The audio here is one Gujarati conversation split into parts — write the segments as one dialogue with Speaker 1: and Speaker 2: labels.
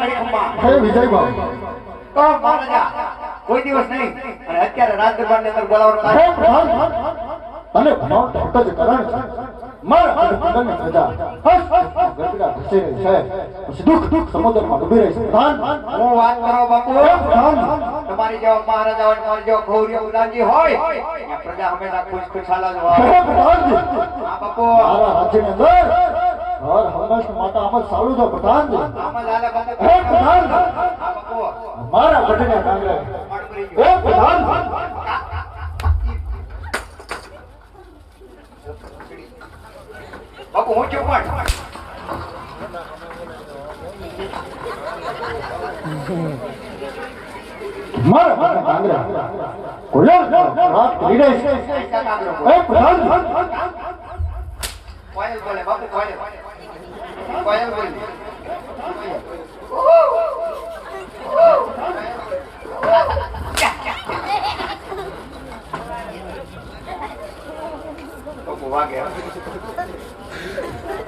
Speaker 1: ઘડી ખંભા
Speaker 2: હે વિજયભાઈ
Speaker 1: તો મહારાજા કોઈ દિવસ નહીં અને અત્યારે રાજ દરબારની અંદર બોલાવવાનો
Speaker 2: હે પ્રધાન અને ભણો એક જ કારણ છે મારા કુંડલની પ્રજા ગરગડા ઘસી રહી છે પછી દુઃખ સમુદ્રમાં ડૂબી રહી છે પ્રધાન
Speaker 1: હું વાત કરો બાપુ
Speaker 2: પ્રધાન
Speaker 1: તમારી જેવા મહારાજા હોય તમારી જેવા ગૌરી ઉદાજી હોય ત્યાં પ્રજા હંમેશા ખુશખુશાલ જ હોય
Speaker 2: હે પ્રધાનજી
Speaker 1: હા બાપુ
Speaker 2: મારા રાજ્યની અંદર હર હંમેશા માટે આમ જ સારું છે પ્રધાનજી
Speaker 1: આમાં લાલે બાપુ
Speaker 2: હે પ્રધાન
Speaker 1: હા બાપુ
Speaker 2: મારા ગઢને ડાંગરે
Speaker 1: માડું
Speaker 2: હે પ્રધાન
Speaker 1: બાપુ હું ચૂપ પણ
Speaker 2: મારા ગઢને ડાંગરે કોયલ રાત કરી રહી છે હે પ્રધાન
Speaker 1: કોયલ બોલે બાપુ કોયલ કોયલ બોલે બાપુ વાગે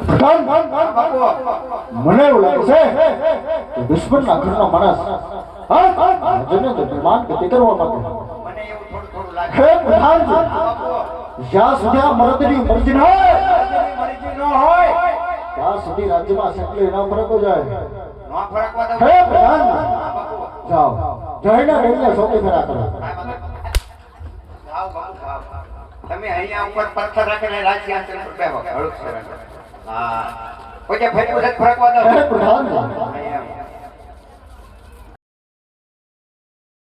Speaker 2: પ્રધાન
Speaker 1: બાપુ
Speaker 2: મને એવું લાગે છે કે દુશ્મનના ઘરનો માણસ જેને તો નિર્માણ ગતિ કરવા માંગે
Speaker 1: મને એવું થોડું લાગે
Speaker 2: હે પ્રધાનજી
Speaker 1: બાપુ
Speaker 2: જ્યાં સુધી આ મરદની મરજી ન હોય
Speaker 1: મરજી ન હોય
Speaker 2: ત્યાં સુધી રાજ્યમાં સકલી ન ફરકો જાય
Speaker 1: ન ફરકવા દો
Speaker 2: હે પ્રધાન
Speaker 1: બાપુ
Speaker 2: જાઓ જઈને રહીને સૌથી ફેરા કરો
Speaker 1: જાઓ બાપુ જાઓ તમે અહીંયા ઉપર પથ્થર રાખીને રાજ્ય આંચલ પર બેહો હળુક સરસ હા કોઈ જે ફરી વખત ફરકવા દો
Speaker 2: હે પ્રધાન